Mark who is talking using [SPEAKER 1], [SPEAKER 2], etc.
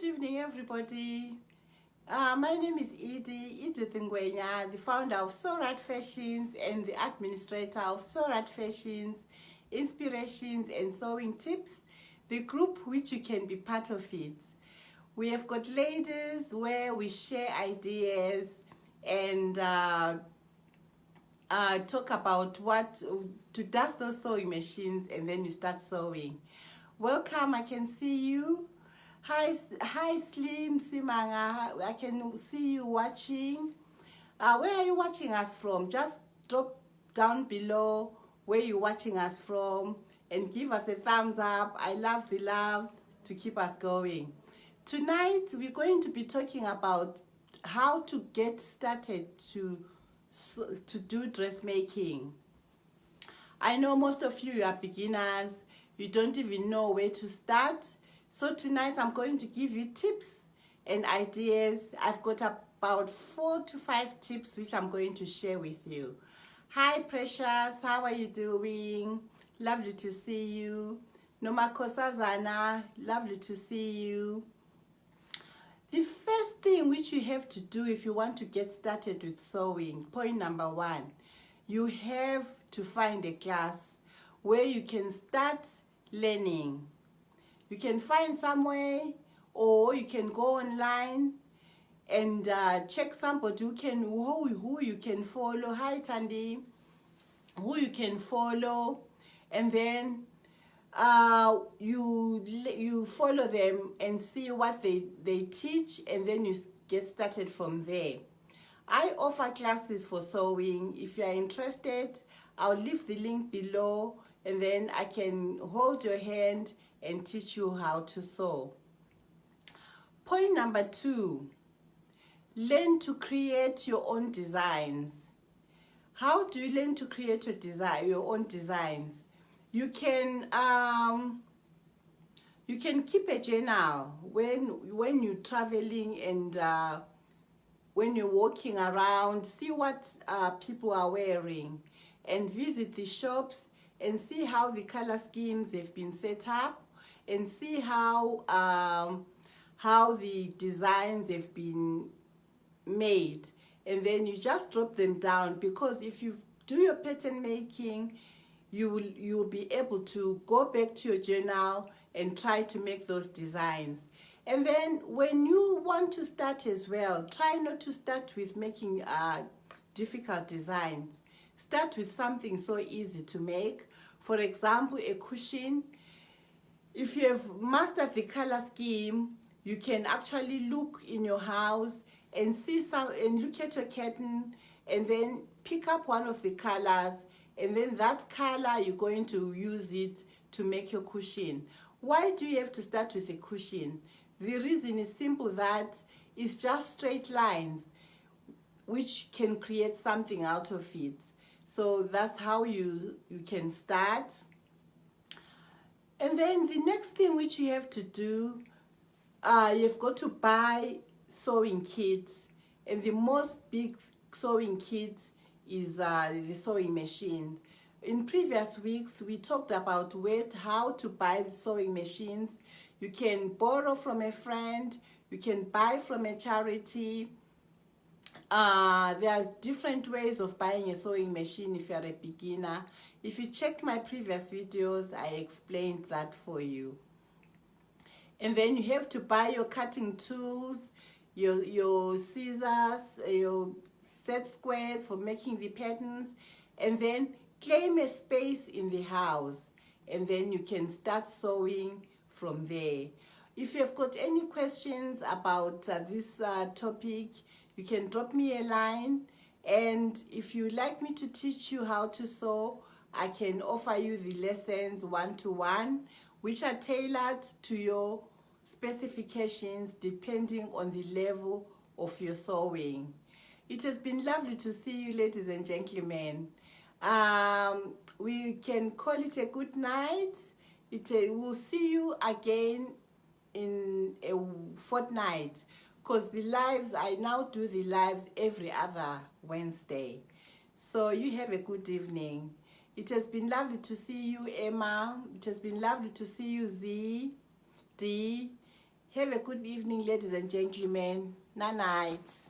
[SPEAKER 1] Good evening, everybody. My name is Edith Ngwenya, the founder of Sorat Fashions and the administrator of Sorat Fashions, Inspirations and Sewing Tips, the group which you can be part of it. We have got ladies where we share ideas and talk about what to dust those sewing machines, and then you start sewing. Welcome, I can see you. Hi Slim Simanga, I can see you watching. Where are you watching us from? Just drop down below where you're watching us from and give us a thumbs up. I love the loves to keep us going. Tonight we're going to be talking about how to get started to do dressmaking. I know most of you are beginners, you don't even know where to start. So tonight I'm going to give you tips and ideas. I've got about 4 to 5 tips which I'm going to share with you. Hi Precious, how are you doing? Lovely to see you. Nomakosa Zana, lovely to see you. The first thing which you have to do if you want to get started with sewing, point number 1, you have to find a class where you can start learning. You can find somewhere, or you can go online and check somebody who you can follow. Hi Tandy, who you can follow, and then you follow them and see what they teach, and then you get started from there. I offer classes for sewing. If you are interested, I'll leave the link below, and then I can hold your hand and teach you how to sew. Point number 2, learn to create your own designs. How do you learn to create your own designs? You can keep a journal when you're traveling and when you're walking around. See what people are wearing and visit the shops and see how the color schemes have been set up, and see how the designs have been made, and then you just drop them down, because if you do your pattern making, you'll be able to go back to your journal and try to make those designs. And then when you want to start as well, try not to start with making difficult designs. Start with something so easy to make. For example, a cushion. If you have mastered the color scheme, you can actually look in your house and see and look at your curtain, and then pick up one of the colors, and then that color you're going to use it to make your cushion. Why do you have to start with a cushion? The reason is simple, that it's just straight lines which can create something out of it. So that's how you can start. And then the next thing which you have to do, you've got to buy sewing kits. And the most big sewing kit is the sewing machine. In previous weeks, we talked about how to buy the sewing machines. You can borrow from a friend, you can buy from a charity. There are different ways of buying a sewing machine if you are a beginner. If you check my previous videos, I explained that for you. And then you have to buy your cutting tools, your scissors, your set squares for making the patterns, and then claim a space in the house, and then you can start sewing from there. If you have got any questions about this topic, you can drop me a line, and if you like me to teach you how to sew, I can offer you the lessons 1-to-1, which are tailored to your specifications depending on the level of your sewing. It has been lovely to see you, ladies and gentlemen. We can call it a good night. We'll see you again in a fortnight, because I now do the lives every other Wednesday. So you have a good evening. It has been lovely to see you, Emma. It has been lovely to see you, Z, D, Have a good evening, ladies and gentlemen. Night.